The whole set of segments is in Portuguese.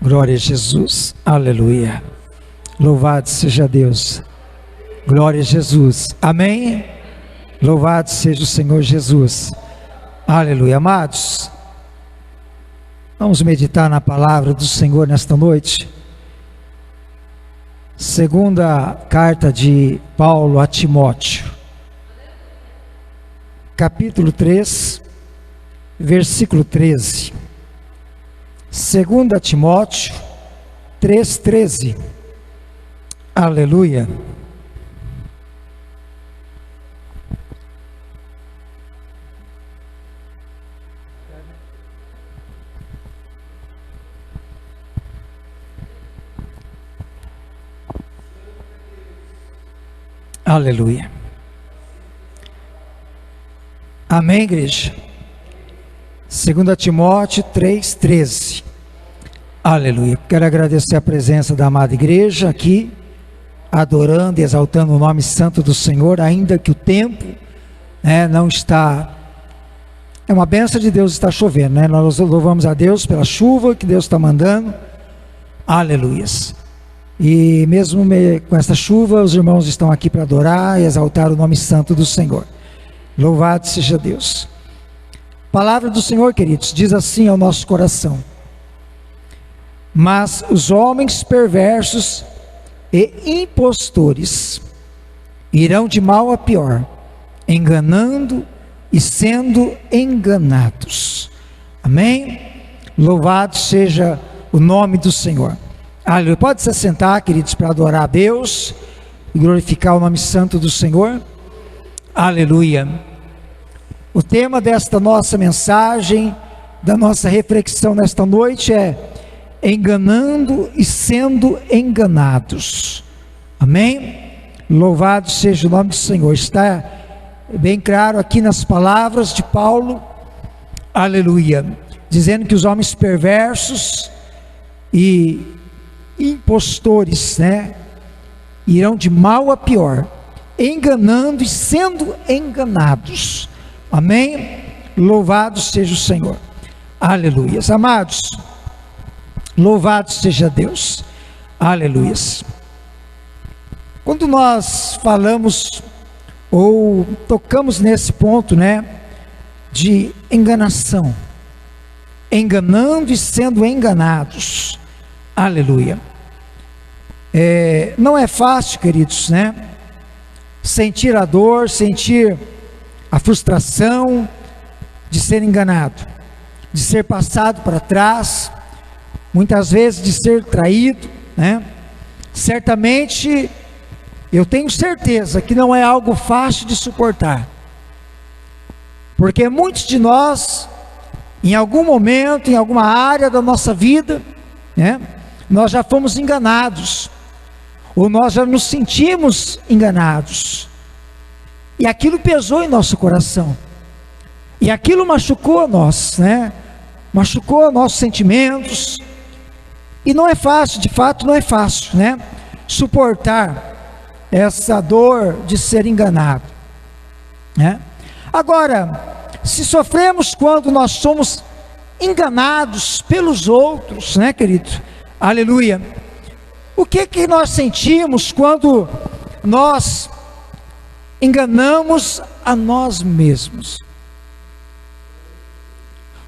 Glória a Jesus, aleluia, louvado seja Deus, glória a Jesus, amém, louvado seja o Senhor Jesus, aleluia. Amados, vamos meditar na palavra do Senhor nesta noite. Segunda carta de Paulo a Timóteo, capítulo 3, versículo 13. 2 Timóteo 3,13. Aleluia. Aleluia. Amém, igreja? 2 Timóteo 3,13. Aleluia. Quero agradecer a presença da amada igreja aqui, adorando e exaltando o nome santo do Senhor, ainda que o tempo não está... É uma bênção de Deus estar chovendo, né? Nós louvamos a Deus pela chuva que Deus está mandando. Aleluias. E mesmo com essa chuva, os irmãos estão aqui para adorar e exaltar o nome santo do Senhor. Louvado seja Deus. A palavra do Senhor, queridos, diz assim ao nosso coração: mas os homens perversos e impostores irão de mal a pior, enganando e sendo enganados. Amém? Louvado seja o nome do Senhor. Aleluia. Pode se sentar, queridos, para adorar a Deus e glorificar o nome santo do Senhor. Aleluia. O tema desta nossa mensagem, da nossa reflexão nesta noite é enganando e sendo enganados. Amém? Louvado seja o nome do Senhor. Está bem claro aqui nas palavras de Paulo, aleluia, dizendo que os homens perversos e impostores, irão de mal a pior, enganando e sendo enganados. Amém? Louvado seja o Senhor. Aleluia. Amados, louvado seja Deus, aleluias. Quando nós falamos ou tocamos nesse ponto, de enganação, enganando e sendo enganados, aleluia, não é fácil, queridos, sentir a dor, sentir a frustração de ser enganado, de ser passado para trás, muitas vezes de ser traído, Certamente, eu tenho certeza que não é algo fácil de suportar, porque muitos de nós, em algum momento, em alguma área da nossa vida, nós já fomos enganados, ou nós já nos sentimos enganados, e aquilo pesou em nosso coração, e aquilo machucou a nós, machucou nossos sentimentos. E não é fácil, de fato não é fácil, suportar essa dor de ser enganado, Agora, se sofremos quando nós somos enganados pelos outros, querido, aleluia, o que nós sentimos quando nós enganamos a nós mesmos?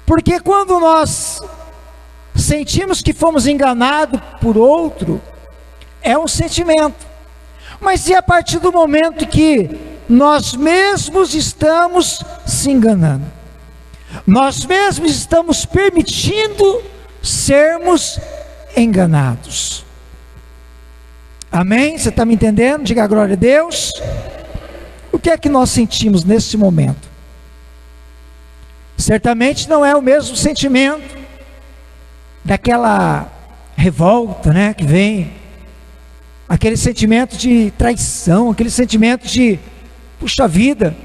Porque quando nós sentimos que fomos enganados por outro, é um sentimento, mas e a partir do momento que nós mesmos estamos se enganando, nós mesmos estamos permitindo sermos enganados? Amém? Você está me entendendo? Diga glória a Deus. O que é que nós sentimos nesse momento? Certamente não é o mesmo sentimento daquela revolta, que vem, aquele sentimento de traição, aquele sentimento de, puxa vida,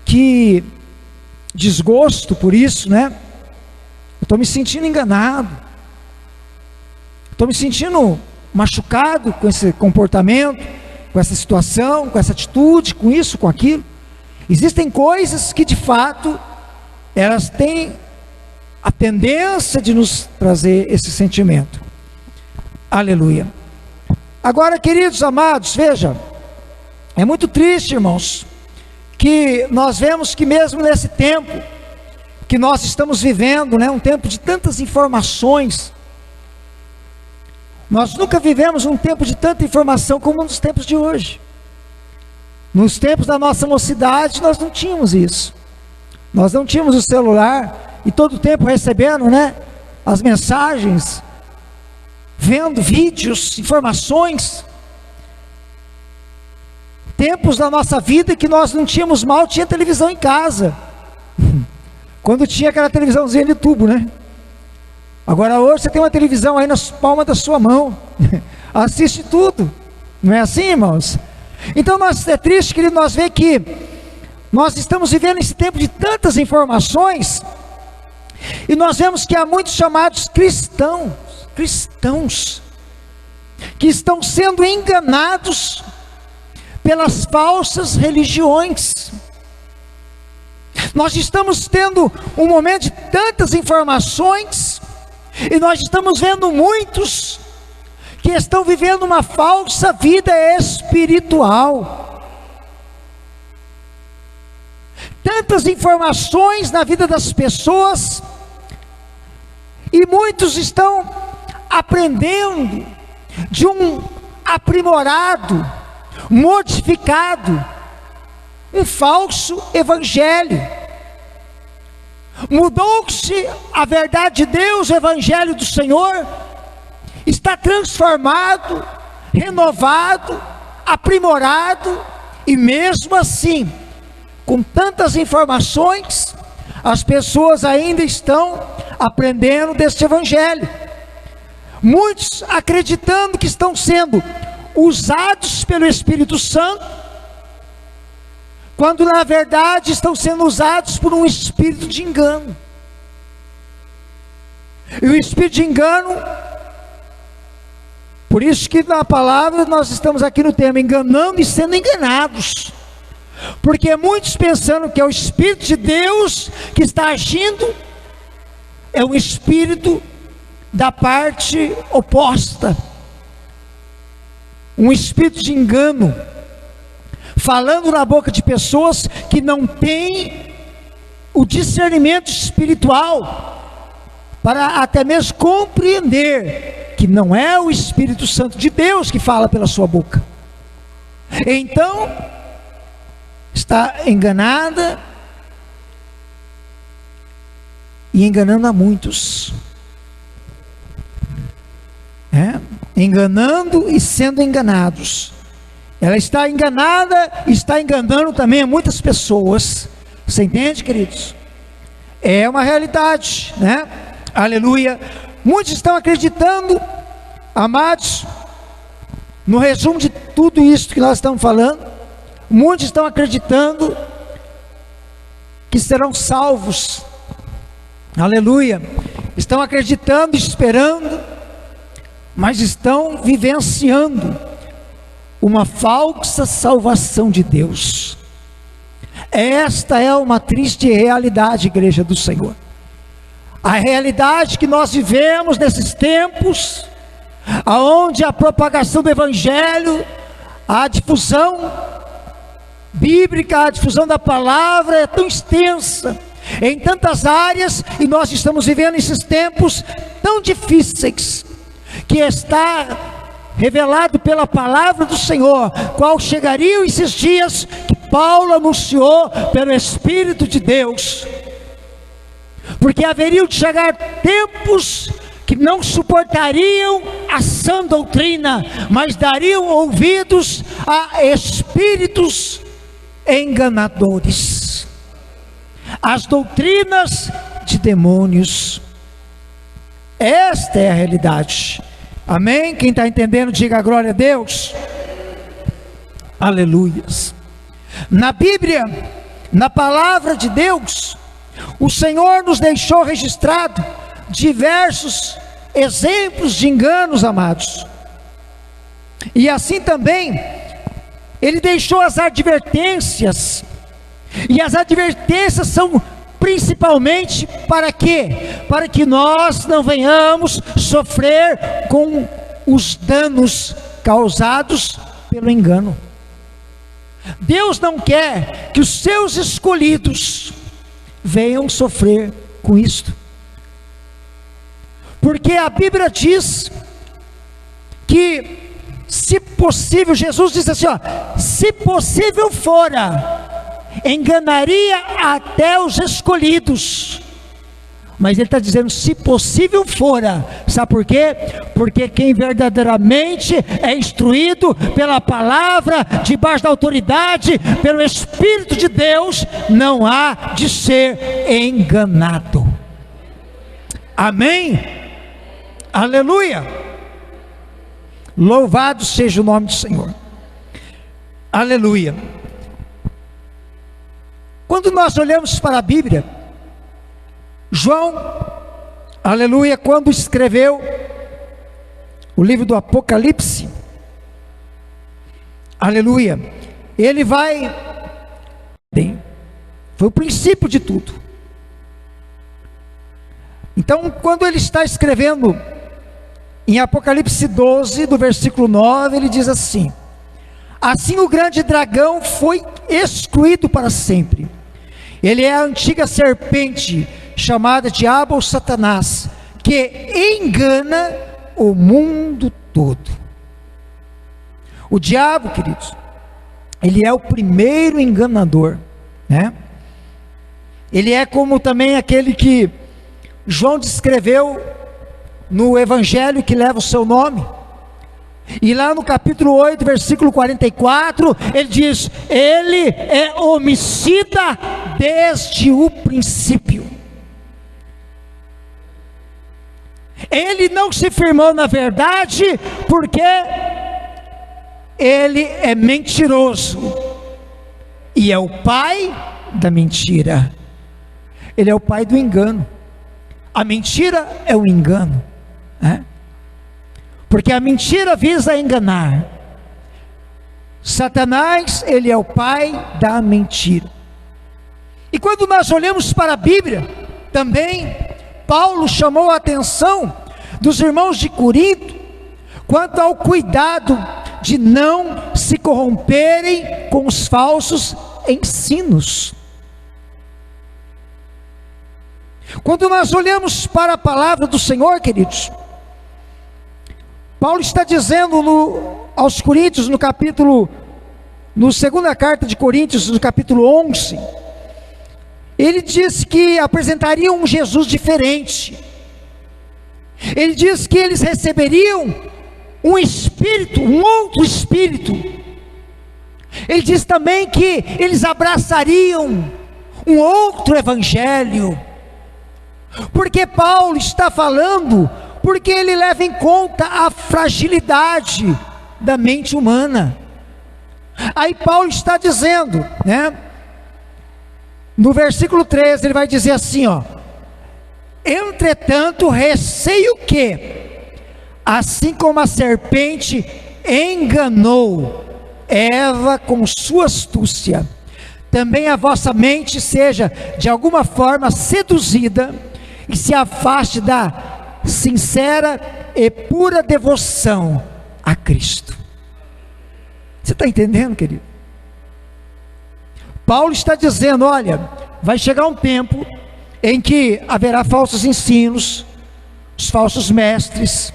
que desgosto por isso, eu estou me sentindo enganado, estou me sentindo machucado com esse comportamento, com essa situação, com essa atitude, com isso, com aquilo. Existem coisas que de fato elas têm a tendência de nos trazer esse sentimento. Aleluia. Agora, queridos amados, veja, é muito triste, irmãos, que nós vemos que mesmo nesse tempo que nós estamos vivendo, um tempo de tantas informações, nós nunca vivemos um tempo de tanta informação como nos tempos de hoje. Nos tempos da nossa mocidade nós não tínhamos isso, nós não tínhamos o celular, e todo o tempo recebendo, as mensagens, vendo vídeos, informações. Tempos da nossa vida que nós não tínhamos, mal tinha televisão em casa, quando tinha aquela televisãozinha de tubo, Agora hoje você tem uma televisão aí na palma da sua mão, assiste tudo, não é assim, irmãos? Então é triste, querido, nós ver que nós estamos vivendo esse tempo de tantas informações, e nós vemos que há muitos chamados cristãos, que estão sendo enganados pelas falsas religiões. Nós estamos tendo um momento de tantas informações, e nós estamos vendo muitos que estão vivendo uma falsa vida espiritual. Tantas informações na vida das pessoas, e muitos estão aprendendo de um aprimorado, modificado, um falso evangelho. Mudou-se a verdade de Deus, o evangelho do Senhor está transformado, renovado, aprimorado, e mesmo assim, com tantas informações, as pessoas ainda estão aprendendo deste evangelho. Muitos acreditando que estão sendo usados pelo Espírito Santo, quando na verdade estão sendo usados por um espírito de engano. E o espírito de engano, por isso que na palavra nós estamos aqui no tema, enganando e sendo enganados, porque muitos pensando que é o Espírito de Deus que está agindo, é um espírito da parte oposta, um espírito de engano, falando na boca de pessoas que não têm o discernimento espiritual, para até mesmo compreender que não é o Espírito Santo de Deus que fala pela sua boca. Então, está enganada e enganando a muitos, enganando e sendo enganados. Ela está enganada e está enganando também a muitas pessoas. Você entende, queridos? É uma realidade, Aleluia. Muitos estão acreditando, amados, no resumo de tudo isso que nós estamos falando, muitos estão acreditando que serão salvos. Aleluia. Estão acreditando, esperando, mas estão vivenciando uma falsa salvação de Deus. Esta é uma triste realidade, igreja do Senhor. A realidade que nós vivemos nesses tempos, aonde a propagação do Evangelho, a difusão bíblica, a difusão da palavra é tão extensa, em tantas áreas, e nós estamos vivendo esses tempos tão difíceis, que está revelado pela palavra do Senhor, qual chegariam esses dias que Paulo anunciou pelo Espírito de Deus, porque haveriam de chegar tempos que não suportariam a sã doutrina, mas dariam ouvidos a espíritos enganadores, as doutrinas de demônios. Esta é a realidade. Amém? Quem está entendendo, diga glória a Deus. Aleluias. Na Bíblia, na palavra de Deus, o Senhor nos deixou registrado diversos exemplos de enganos, amados. E assim também, Ele deixou as advertências. E as advertências são principalmente para quê? Para que nós não venhamos sofrer com os danos causados pelo engano. Deus não quer que os seus escolhidos venham sofrer com isto, porque a Bíblia diz que, se possível, Jesus disse assim, ó, se possível fora, enganaria até os escolhidos. Mas ele está dizendo, se possível fora. Sabe por quê? Porque quem verdadeiramente é instruído pela palavra, debaixo da autoridade, pelo Espírito de Deus, não há de ser enganado. Amém? Aleluia! Louvado seja o nome do Senhor. Aleluia! Quando nós olhamos para a Bíblia, João, aleluia, quando escreveu o livro do Apocalipse, aleluia, ele vai, bem, foi o princípio de tudo. Então, quando ele está escrevendo em Apocalipse 12, do versículo 9, ele diz assim: assim o grande dragão foi excluído para sempre. Ele é a antiga serpente, chamada Diabo ou Satanás, que engana o mundo todo. O diabo, queridos, ele é o primeiro enganador, né? Ele é como também aquele que João descreveu no evangelho que leva o seu nome. E lá no capítulo 8, versículo 44, ele diz: ele é homicida desde o princípio. Ele não se firmou na verdade, porque ele é mentiroso e é o pai da mentira. Ele é o pai do engano. A mentira é o engano, né? Porque a mentira visa enganar. Satanás, ele é o pai da mentira. E quando nós olhamos para a Bíblia, também Paulo chamou a atenção dos irmãos de Corinto quanto ao cuidado de não se corromperem com os falsos ensinos. Quando nós olhamos para a palavra do Senhor, queridos, Paulo está dizendo aos Coríntios, no segunda carta de Coríntios, no capítulo 11, ele diz que apresentaria um Jesus diferente. Ele diz que eles receberiam um espírito, um outro espírito. Ele diz também que eles abraçariam um outro evangelho. Porque Paulo está falando, porque ele leva em conta a fragilidade da mente humana. Aí Paulo está dizendo, né? No versículo 13 ele vai dizer assim, ó: entretanto receio que, assim como a serpente enganou Eva com sua astúcia, também a vossa mente seja de alguma forma seduzida e se afaste da sincera e pura devoção a Cristo. Você está entendendo, querido? Paulo está dizendo, olha, vai chegar um tempo em que haverá falsos ensinos, os falsos mestres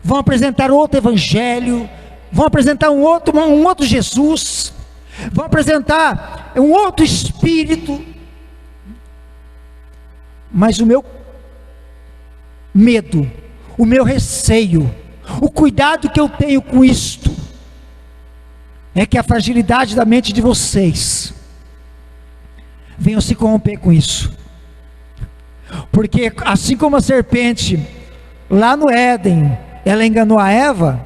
vão apresentar outro evangelho, vão apresentar um outro Jesus, vão apresentar um outro espírito. Mas o meu medo, o meu receio, o cuidado que eu tenho com isto, é que a fragilidade da mente de vocês venham se corromper com isso. Porque assim como a serpente lá no Éden, ela enganou a Eva,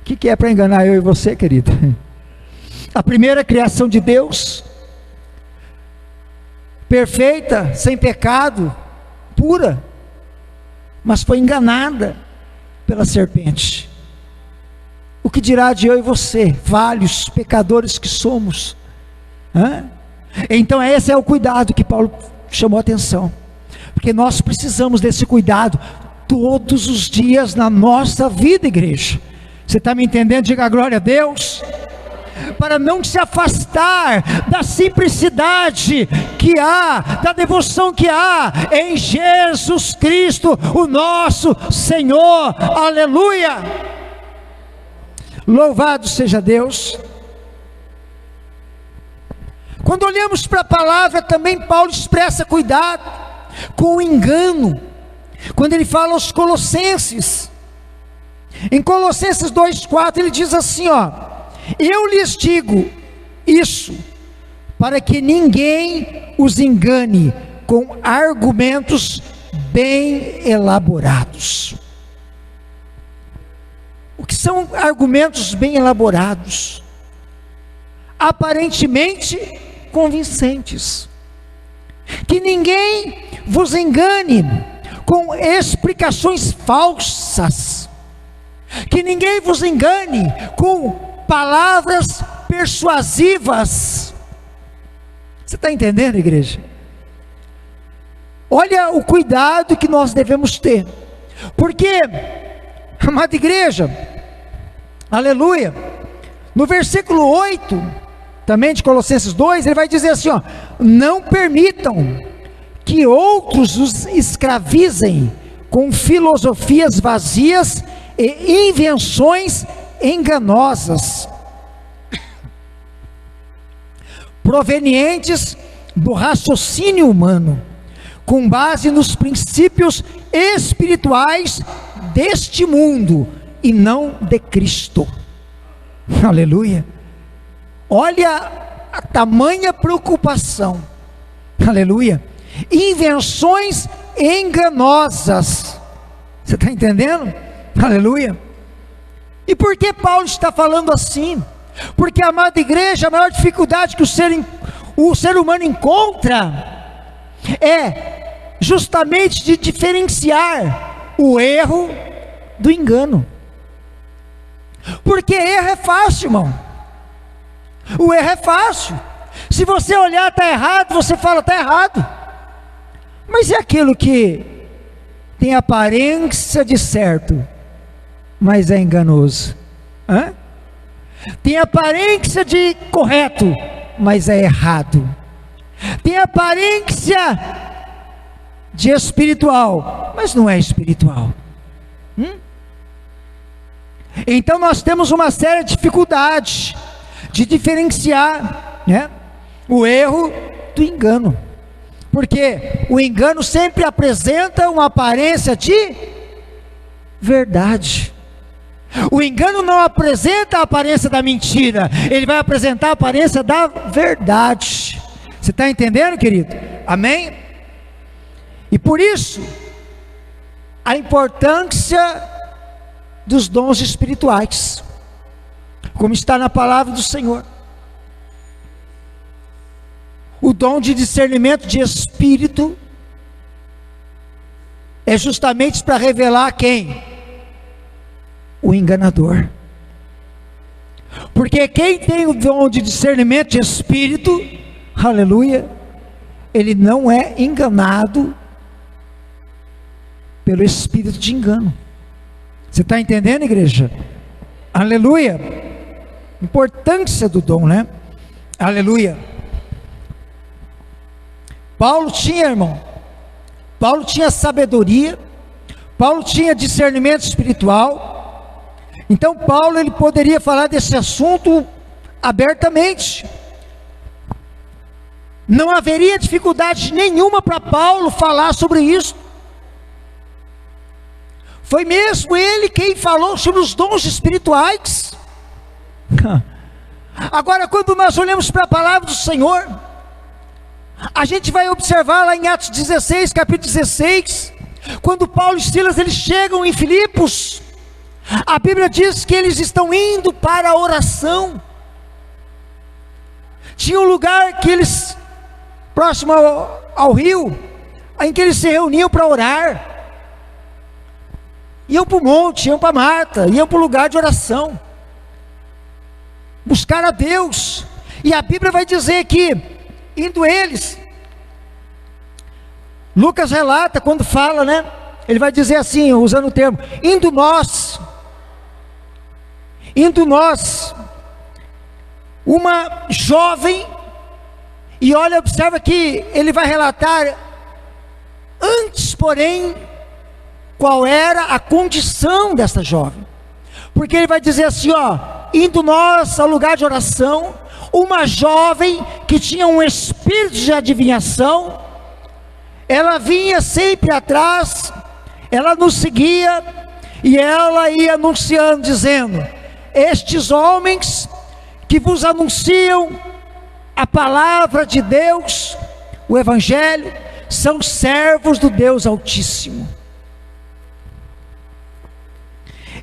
o que é para enganar eu e você, querido? A primeira criação de Deus, perfeita, sem pecado, pura, mas foi enganada pela serpente. O que dirá de eu e você, falhos, pecadores que somos? Então esse é o cuidado que Paulo chamou a atenção, porque nós precisamos desse cuidado. todos os dias na nossa vida, igreja. Você está me entendendo? Diga glória a Deus. Para não se afastar da simplicidade que há, da devoção que há em Jesus Cristo, o nosso Senhor. Aleluia! Louvado seja Deus. Quando olhamos para a palavra, também Paulo expressa cuidado com o engano, quando ele fala aos Colossenses. Em Colossenses 2,4 ele diz assim, ó: eu lhes digo isso, para que ninguém os engane com argumentos bem elaborados. O que são argumentos bem elaborados? Aparentemente convincentes. Que ninguém vos engane com explicações falsas. Que ninguém vos engane com palavras persuasivas. Você está entendendo, igreja? Olha o cuidado que nós devemos ter, porque, amada igreja, aleluia, no versículo 8 também de Colossenses 2, ele vai dizer assim, ó: não permitam que outros os escravizem com filosofias vazias e invenções enganosas, provenientes do raciocínio humano, com base nos princípios espirituais deste mundo e não de Cristo. Aleluia! Olha a tamanha preocupação. Aleluia! Invenções enganosas. Você está entendendo? Aleluia! E por que Paulo está falando assim? Porque, amada igreja, a maior dificuldade que o ser humano encontra é justamente de diferenciar o erro do engano. Porque erro é fácil, irmão. O erro é fácil. Se você olhar, está errado, você fala, está errado. Mas é aquilo que tem aparência de certo, mas é enganoso. Hã? Tem aparência de correto, mas é errado. Tem aparência de espiritual, mas não é espiritual. Então nós temos uma séria dificuldade de diferenciar, né, o erro do engano. Porque o engano sempre apresenta uma aparência de verdade. O engano não apresenta a aparência da mentira, ele vai apresentar a aparência da verdade. Você está entendendo, querido? Amém? E por isso, a importância dos dons espirituais, como está na palavra do Senhor. O dom de discernimento de espírito é justamente para revelar quem? O enganador. Porque quem tem o dom de discernimento de espírito, aleluia, ele não é enganado pelo espírito de engano. Você está entendendo, igreja? Aleluia. Importância do dom, né? Aleluia. Paulo tinha, irmão, Paulo tinha sabedoria, Paulo tinha discernimento espiritual. Então Paulo, ele poderia falar desse assunto abertamente. Não haveria dificuldade nenhuma para Paulo falar sobre isso. Foi mesmo ele quem falou sobre os dons espirituais. Agora, quando nós olhamos para a palavra do Senhor, a gente vai observar lá em Atos 16, capítulo 16, quando Paulo e Silas eles chegam em Filipos, a Bíblia diz que eles estão indo para a oração. Tinha um lugar que eles, próximo ao rio, em que eles se reuniam para orar. Iam para o monte, iam para Marta, iam para o lugar de oração, buscar a Deus. E a Bíblia vai dizer que, indo eles, Lucas relata quando fala, né? ele vai dizer assim, usando o termo, indo nós, uma jovem, e olha, observa que ele vai relatar, antes, porém, qual era a condição dessa jovem, porque ele vai dizer assim, ó, indo nós ao lugar de oração, uma jovem que tinha um espírito de adivinhação, ela vinha sempre atrás, ela nos seguia, e ela ia anunciando, dizendo, estes homens que vos anunciam a palavra de Deus, o Evangelho, são servos do Deus Altíssimo.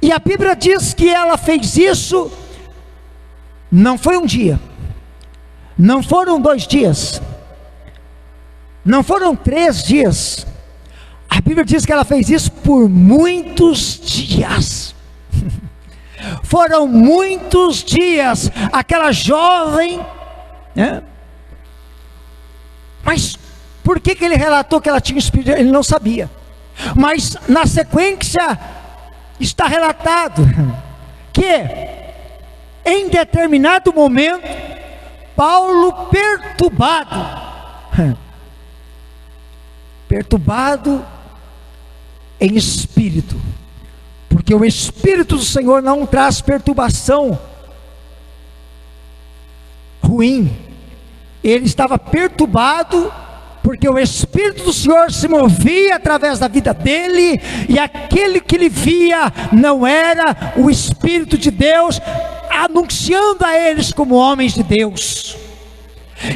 E a Bíblia diz que ela fez isso, não foi um dia, não foram 2 dias, não foram 3 dias, a Bíblia diz que ela fez isso por muitos dias. Foram muitos dias, aquela jovem, né? Mas por que ele relatou que ela tinha um espírito? Ele não sabia, mas na sequência está relatado que em determinado momento, Paulo perturbado em espírito, porque o Espírito do Senhor não traz perturbação ruim, ele estava perturbado, porque o Espírito do Senhor se movia através da vida dele, e aquele que ele via não era o Espírito de Deus, anunciando a eles como homens de Deus.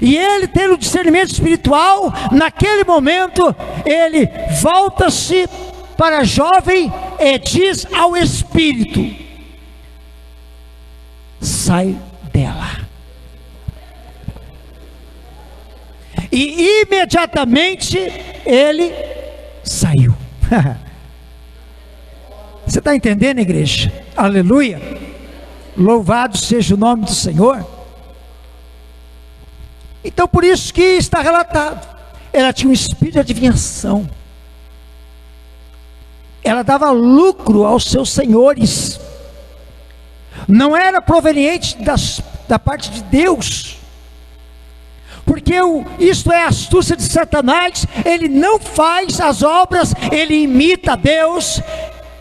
E ele, tendo o discernimento espiritual, naquele momento, ele volta-se para a jovem e diz ao Espírito: sai dela. E imediatamente ele saiu. Você está entendendo, igreja? Aleluia! Louvado seja o nome do Senhor. Então, por isso que está relatado, ela tinha um espírito de adivinhação, ela dava lucro aos seus senhores, não era proveniente da parte de Deus, porque isto é a astúcia de Satanás. Ele não faz as obras, ele imita a Deus,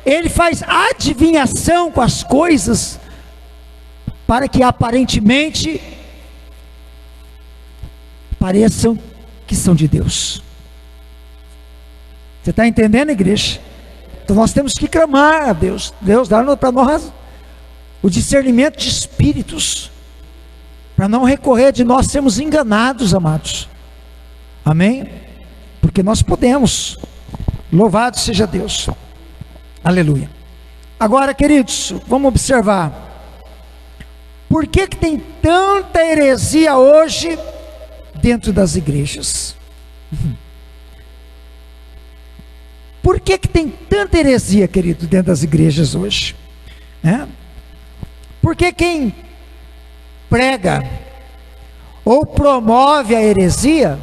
ele faz adivinhação com as coisas, para que aparentemente pareçam que são de Deus. Você está entendendo, igreja? Então nós temos que clamar a Deus. Deus dá para nós o discernimento de espíritos, para não recorrer de nós sermos enganados, amados. Amém? Porque nós podemos. Louvado seja Deus. Aleluia. Agora, queridos, vamos observar. Por que tem tanta heresia hoje dentro das igrejas? Por que tem tanta heresia, querido, dentro das igrejas hoje? Porque quem prega ou promove a heresia,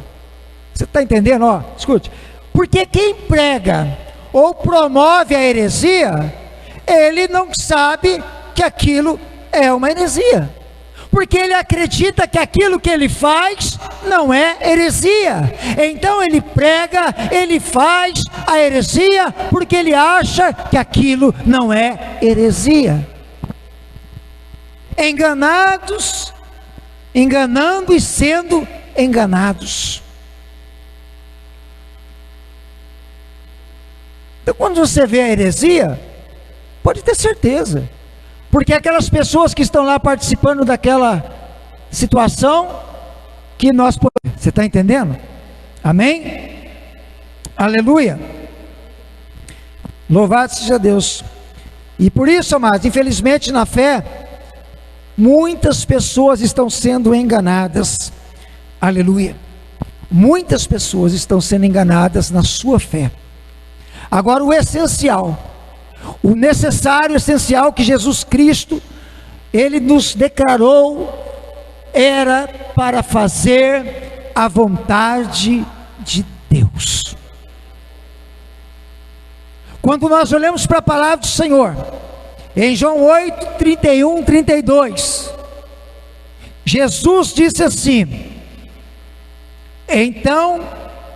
você está entendendo? Escute, porque quem prega ou promove a heresia, ele não sabe que aquilo é uma heresia, porque ele acredita que aquilo que ele faz não é heresia. Então ele prega, ele faz a heresia, porque ele acha que aquilo não é heresia. Enganados, enganando e sendo enganados. Então, quando você vê a heresia, pode ter certeza, porque aquelas pessoas que estão lá participando daquela situação, que nós podemos. Você está entendendo? Amém? Aleluia! Louvado seja Deus. E por isso, amados, infelizmente na fé, muitas pessoas estão sendo enganadas. Aleluia! Muitas pessoas estão sendo enganadas na sua fé. Agora, o essencial, o necessário, essencial que Jesus Cristo, Ele nos declarou, era para fazer a vontade de Deus. Quando nós olhamos para a palavra do Senhor, em João 8, 31, 32, Jesus disse assim: então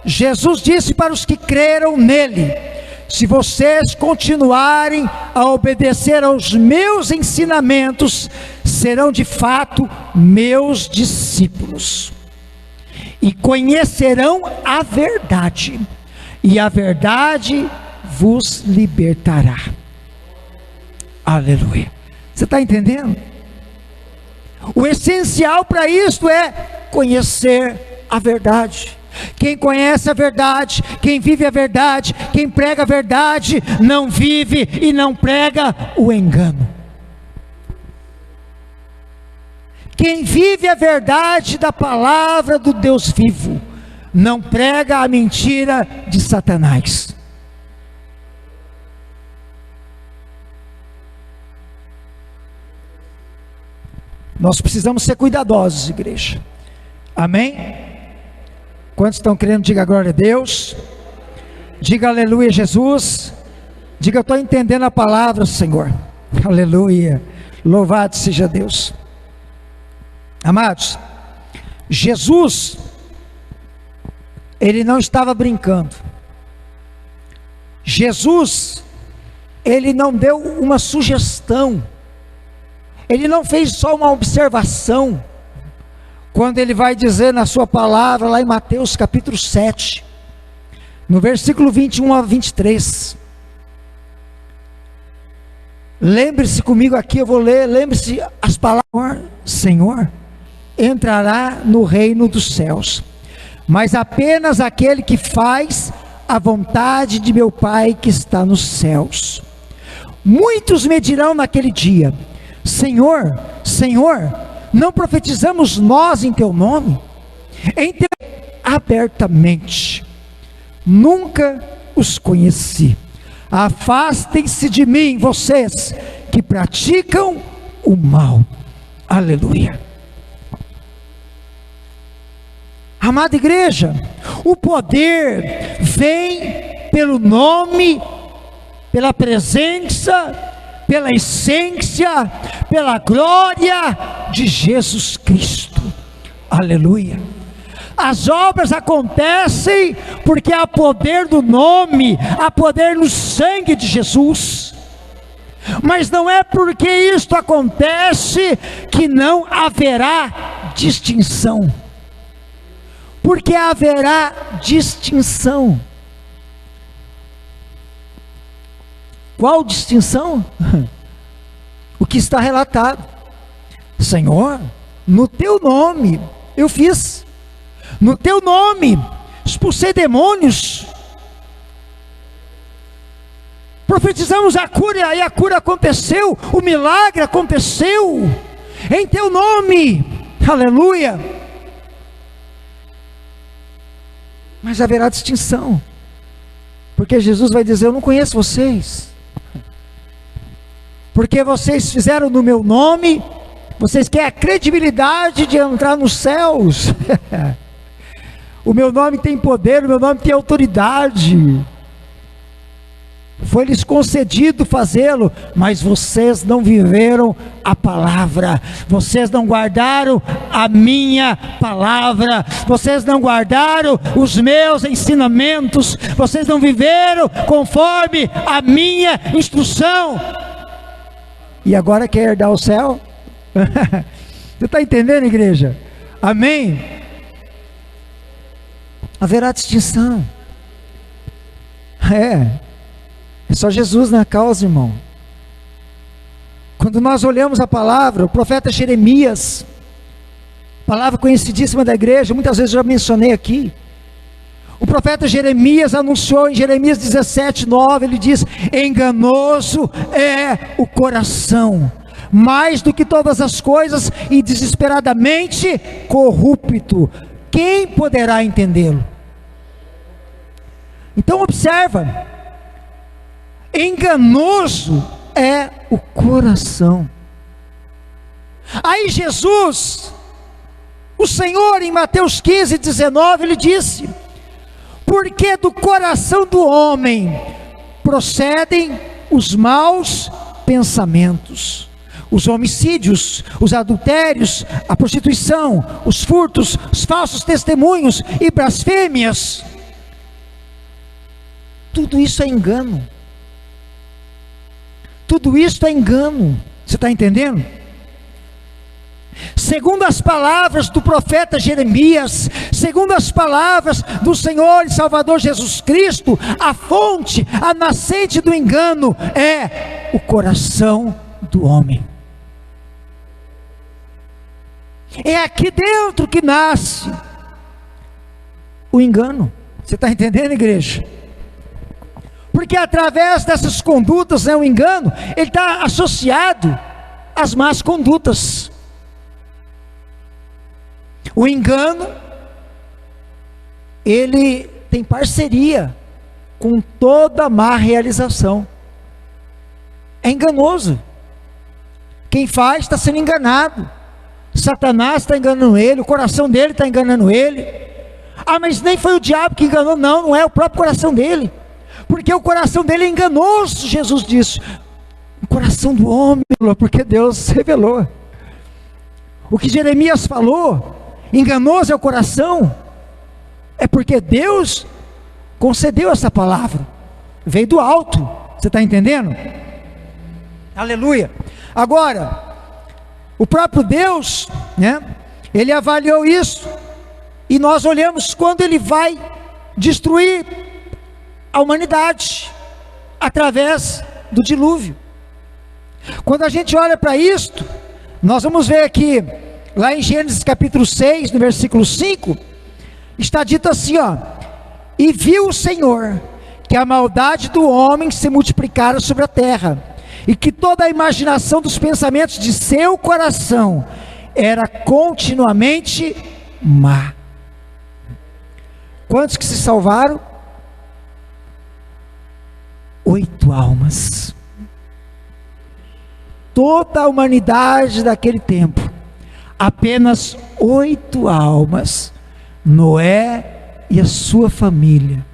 Jesus disse para os que creram nele: se vocês continuarem a obedecer aos meus ensinamentos, serão de fato meus discípulos, e conhecerão a verdade, e a verdade vos libertará. Aleluia. Você está entendendo? O essencial para isto é conhecer a verdade. Quem conhece a verdade, quem vive a verdade, quem prega a verdade, não vive e não prega o engano. Quem vive a verdade da palavra do Deus vivo, não prega a mentira de Satanás. Nós precisamos ser cuidadosos, igreja. Amém? Quantos estão querendo, diga glória a Deus, diga aleluia Jesus, diga eu estou entendendo a palavra, Senhor, aleluia, louvado seja Deus. Amados, Jesus, ele não estava brincando. Jesus, ele não deu uma sugestão, ele não fez só uma observação, quando ele vai dizer na sua palavra, lá em Mateus capítulo 7, no versículo 21 a 23, lembre-se comigo aqui, eu vou ler, lembre-se as palavras: Senhor, entrará no reino dos céus, mas apenas aquele que faz a vontade de meu Pai que está nos céus. Muitos me dirão naquele dia: Senhor, Senhor, não profetizamos nós em teu nome? Então, abertamente, nunca os conheci. Afastem-se de mim, vocês que praticam o mal. Aleluia. Amada igreja, o poder vem pelo nome, pela presença, pela essência, pela glória de Jesus Cristo. Aleluia. As obras acontecem porque há poder do nome, há poder no sangue de Jesus. Mas não é porque isto acontece que não haverá distinção. Porque haverá distinção. Qual distinção? O que está relatado: Senhor, no teu nome eu fiz, no teu nome expulsei demônios, profetizamos a cura e a cura aconteceu, o milagre aconteceu em teu nome. Aleluia. Mas haverá distinção, porque Jesus vai dizer: eu não conheço vocês, porque vocês fizeram no meu nome, vocês querem a credibilidade de entrar nos céus. O meu nome tem poder, o meu nome tem autoridade, foi-lhes concedido fazê-lo, mas vocês não viveram a palavra, vocês não guardaram a minha palavra, vocês não guardaram os meus ensinamentos, vocês não viveram conforme a minha instrução, e agora quer herdar o céu? Você está entendendo, igreja? Amém? Haverá distinção. É só Jesus na causa, irmão. Quando nós olhamos a palavra, o profeta Jeremias, palavra conhecidíssima da igreja, muitas vezes eu já mencionei aqui. O profeta Jeremias anunciou em Jeremias 17:9, ele diz: enganoso é o coração, mais do que todas as coisas, e desesperadamente corrupto, quem poderá entendê-lo? Então observa, enganoso é o coração. Aí Jesus, o Senhor, em Mateus 15:19, ele disse: porque do coração do homem procedem os maus pensamentos, os homicídios, os adultérios, a prostituição, os furtos, os falsos testemunhos e blasfêmias. Tudo isso é engano. Tudo isso é engano. Você está entendendo? Segundo as palavras do profeta Jeremias, segundo as palavras do Senhor e Salvador Jesus Cristo, a fonte, a nascente do engano é o coração do homem. É aqui dentro que nasce o engano. Você está entendendo, igreja? Porque através dessas condutas, o engano, ele está associado às más condutas. O engano, ele tem parceria com toda má realização. É enganoso. Quem faz está sendo enganado. Satanás está enganando ele, o coração dele está enganando ele. Ah, mas nem foi o diabo que enganou. Não, não é o próprio coração dele. Porque o coração dele é enganoso, Jesus disse. O coração do homem, porque Deus revelou. O que Jeremias falou, enganoso é o coração, é porque Deus concedeu essa palavra, veio do alto. Você está entendendo? Aleluia. Agora, o próprio Deus, ele avaliou isso, e nós olhamos quando ele vai destruir a humanidade, através do dilúvio. Quando a gente olha para isto, nós vamos ver aqui, lá em Gênesis capítulo 6, no versículo 5, está dito assim, e viu o Senhor que a maldade do homem se multiplicara sobre a terra, e que toda a imaginação dos pensamentos de seu coração era continuamente má. Quantos que se salvaram? 8 almas. Toda a humanidade daquele tempo, apenas 8 almas, Noé e a sua família.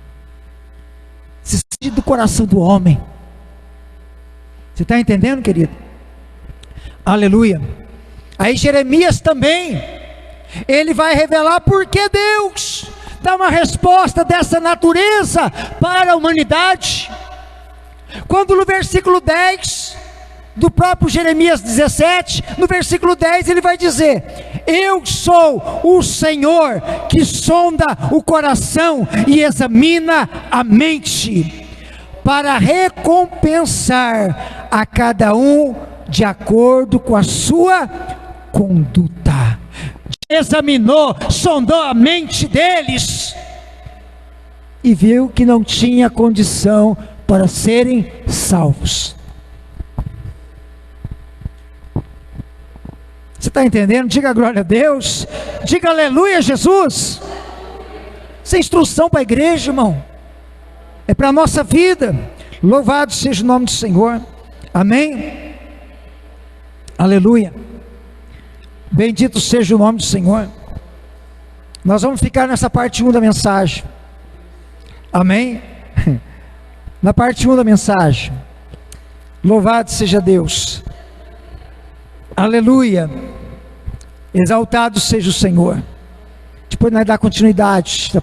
Se sente do coração do homem. Você está entendendo, querido? Aleluia. Aí Jeremias também, ele vai revelar porque Deus dá uma resposta dessa natureza para a humanidade. Quando no versículo 10 do próprio Jeremias 17, no versículo 10 ele vai dizer: eu sou o Senhor que sonda o coração e examina a mente, para recompensar a cada um de acordo com a sua conduta. Examinou, sondou a mente deles e viu que não tinha condição para serem salvos. Você está entendendo? Diga glória a Deus, diga aleluia, Jesus. Isso é instrução para a igreja, irmão, é para a nossa vida. Louvado seja o nome do Senhor, amém, aleluia, bendito seja o nome do Senhor. Nós vamos ficar nessa parte 1 da mensagem, amém, na parte 1 da mensagem. Louvado seja Deus, aleluia, exaltado seja o Senhor. Depois nós dá continuidade da parte